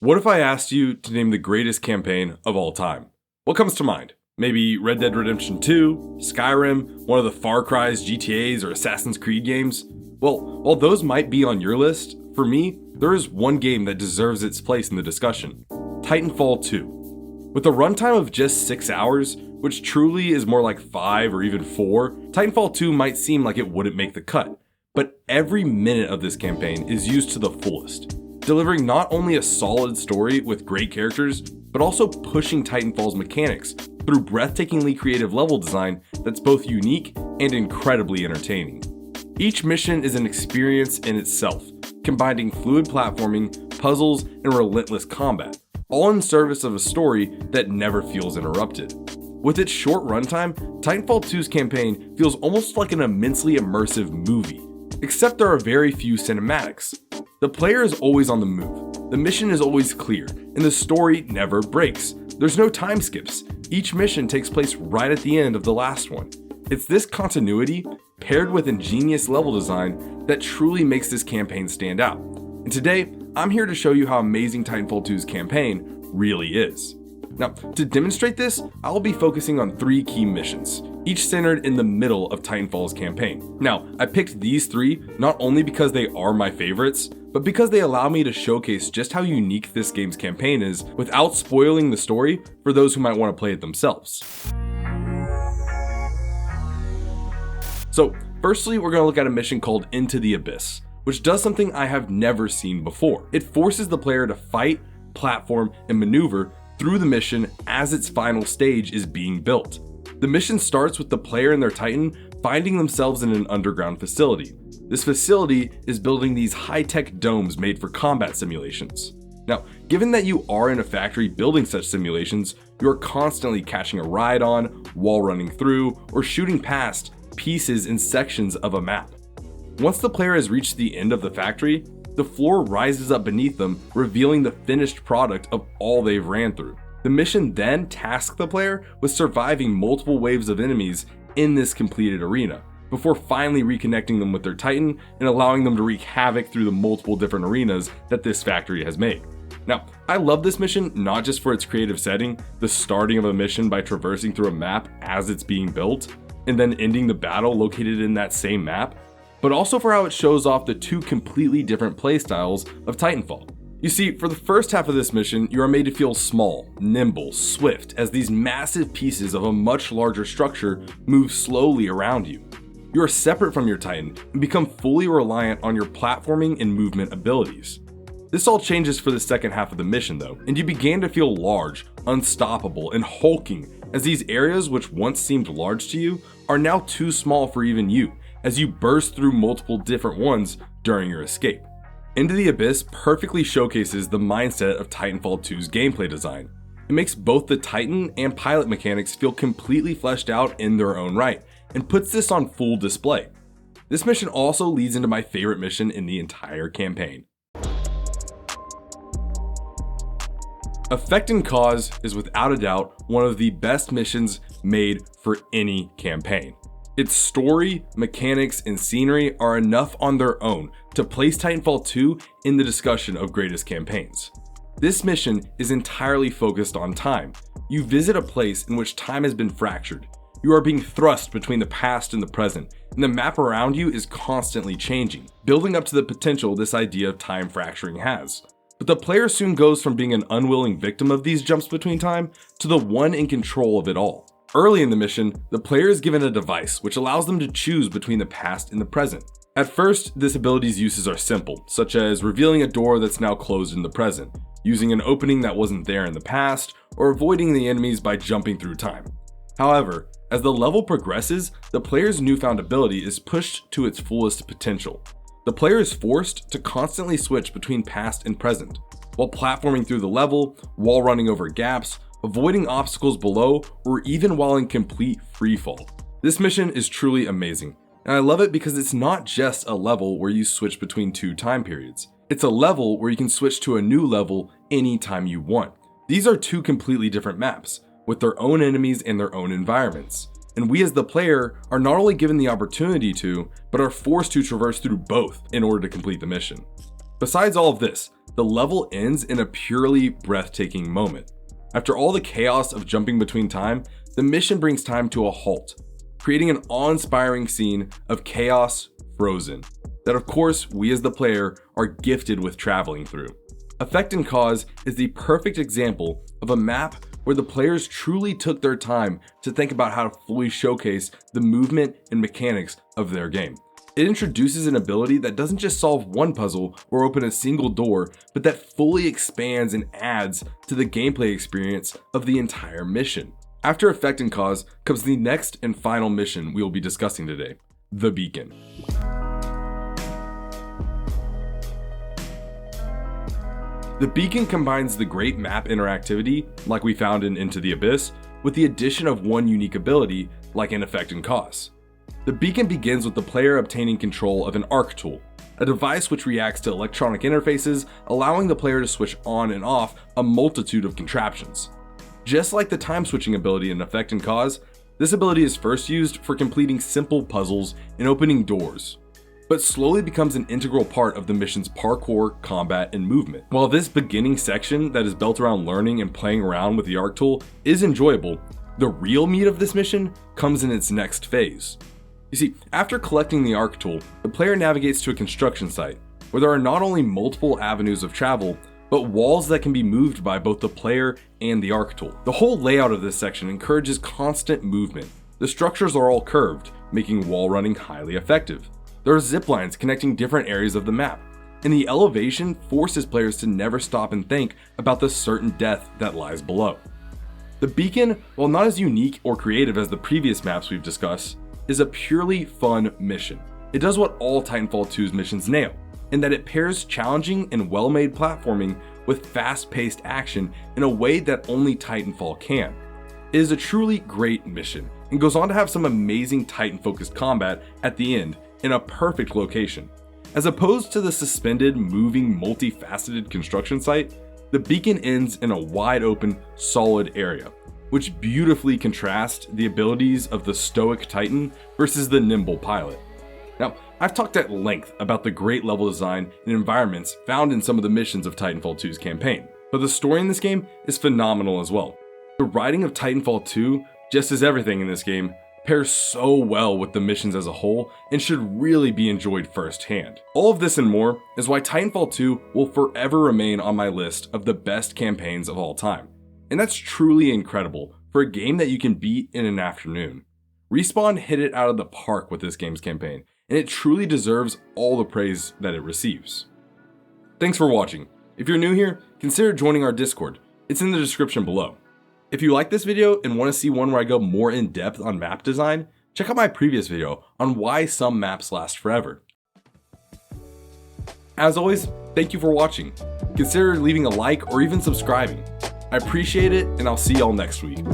What if I asked you to name the greatest campaign of all time? What comes to mind? Maybe Red Dead Redemption 2, Skyrim, one of the Far Cry's, GTA's, or Assassin's Creed games? Well, while those might be on your list, for me, there is one game that deserves its place in the discussion: Titanfall 2. With a runtime of just 6 hours, which truly is more like 5 or even 4, Titanfall 2 might seem like it wouldn't make the cut. But every minute of this campaign is used to the fullest, delivering not only a solid story with great characters, but also pushing Titanfall's mechanics through breathtakingly creative level design that's both unique and incredibly entertaining. Each mission is an experience in itself, combining fluid platforming, puzzles, and relentless combat, all in service of a story that never feels interrupted. With its short runtime, Titanfall 2's campaign feels almost like an immensely immersive movie, except there are very few cinematics. The player is always on the move, the mission is always clear, and the story never breaks. There's no time skips. Each mission takes place right at the end of the last one. It's this continuity, paired with ingenious level design, that truly makes this campaign stand out. And today, I'm here to show you how amazing Titanfall 2's campaign really is. Now, to demonstrate this, I'll be focusing on 3 key missions, each centered in the middle of Titanfall's campaign. Now, I picked these 3 not only because they are my favorites, but because they allow me to showcase just how unique this game's campaign is without spoiling the story for those who might want to play it themselves. So, firstly, we're going to look at a mission called Into the Abyss, which does something I have never seen before. It forces the player to fight, platform, and maneuver through the mission as its final stage is being built. The mission starts with the player and their Titan finding themselves in an underground facility. This facility is building these high-tech domes made for combat simulations. Now, given that you are in a factory building such simulations, you are constantly catching a ride on, wall running through, or shooting past pieces and sections of a map. Once the player has reached the end of the factory, the floor rises up beneath them, revealing the finished product of all they've ran through. The mission then tasks the player with surviving multiple waves of enemies in this completed arena, before finally reconnecting them with their Titan and allowing them to wreak havoc through the multiple different arenas that this factory has made. Now, I love this mission not just for its creative setting, the starting of a mission by traversing through a map as it's being built, and then ending the battle located in that same map, but also for how it shows off the 2 completely different playstyles of Titanfall. You see, for the first half of this mission, you are made to feel small, nimble, swift, as these massive pieces of a much larger structure move slowly around you. You are separate from your Titan and become fully reliant on your platforming and movement abilities. This all changes for the second half of the mission though, and you begin to feel large, unstoppable, and hulking as these areas which once seemed large to you are now too small for even you, as you burst through multiple different ones during your escape. Into the Abyss perfectly showcases the mindset of Titanfall 2's gameplay design. It makes both the Titan and pilot mechanics feel completely fleshed out in their own right, and puts this on full display. This mission also leads into my favorite mission in the entire campaign. Effect and Cause is without a doubt one of the best missions made for any campaign. Its story, mechanics, and scenery are enough on their own to place Titanfall 2 in the discussion of greatest campaigns. This mission is entirely focused on time. You visit a place in which time has been fractured. You are being thrust between the past and the present, and the map around you is constantly changing, building up to the potential this idea of time fracturing has. But the player soon goes from being an unwilling victim of these jumps between time to the one in control of it all. Early in the mission, the player is given a device which allows them to choose between the past and the present. At first, this ability's uses are simple, such as revealing a door that's now closed in the present, using an opening that wasn't there in the past, or avoiding the enemies by jumping through time. However, as the level progresses, the player's newfound ability is pushed to its fullest potential. The player is forced to constantly switch between past and present, while platforming through the level, while running over gaps, avoiding obstacles below, or even while in complete freefall. This mission is truly amazing, and I love it because it's not just a level where you switch between 2 time periods. It's a level where you can switch to a new level anytime you want. These are 2 completely different maps, with their own enemies and their own environments. And we as the player are not only given the opportunity to, but are forced to traverse through both in order to complete the mission. Besides all of this, the level ends in a purely breathtaking moment. After all the chaos of jumping between time, the mission brings time to a halt, creating an awe-inspiring scene of chaos frozen that of course we as the player are gifted with traveling through. Effect and Cause is the perfect example of a map where the players truly took their time to think about how to fully showcase the movement and mechanics of their game. It introduces an ability that doesn't just solve one puzzle or open a single door, but that fully expands and adds to the gameplay experience of the entire mission. After Effect and Cause comes the next and final mission we will be discussing today, the Beacon. The Beacon combines the great map interactivity, like we found in Into the Abyss, with the addition of one unique ability, like in Effect and Cause. The Beacon begins with the player obtaining control of an arc tool, a device which reacts to electronic interfaces, allowing the player to switch on and off a multitude of contraptions. Just like the time switching ability in Effect and Cause, this ability is first used for completing simple puzzles and opening doors, but slowly becomes an integral part of the mission's parkour, combat, and movement. While this beginning section that is built around learning and playing around with the arc tool is enjoyable, the real meat of this mission comes in its next phase. You see, after collecting the arc tool, the player navigates to a construction site, where there are not only multiple avenues of travel, but walls that can be moved by both the player and the arc tool. The whole layout of this section encourages constant movement. The structures are all curved, making wall running highly effective. There are zip lines connecting different areas of the map, and the elevation forces players to never stop and think about the certain death that lies below. The Beacon, while not as unique or creative as the previous maps we've discussed, is a purely fun mission. It does what all Titanfall 2's missions nail, in that it pairs challenging and well-made platforming with fast-paced action in a way that only Titanfall can. It is a truly great mission, and goes on to have some amazing Titan-focused combat at the end in a perfect location. As opposed to the suspended, moving, multifaceted construction site, the Beacon ends in a wide-open, solid area, which beautifully contrasts the abilities of the stoic Titan versus the nimble pilot. Now, I've talked at length about the great level design and environments found in some of the missions of Titanfall 2's campaign, but the story in this game is phenomenal as well. The writing of Titanfall 2, just as everything in this game, pairs so well with the missions as a whole and should really be enjoyed firsthand. All of this and more is why Titanfall 2 will forever remain on my list of the best campaigns of all time. And that's truly incredible for a game that you can beat in an afternoon. Respawn hit it out of the park with this game's campaign, and it truly deserves all the praise that it receives. Thanks for watching. If you're new here, consider joining our Discord. It's in the description below. If you like this video and want to see one where I go more in depth on map design, check out my previous video on why some maps last forever. As always, thank you for watching. Consider leaving a like or even subscribing. I appreciate it, and I'll see y'all next week.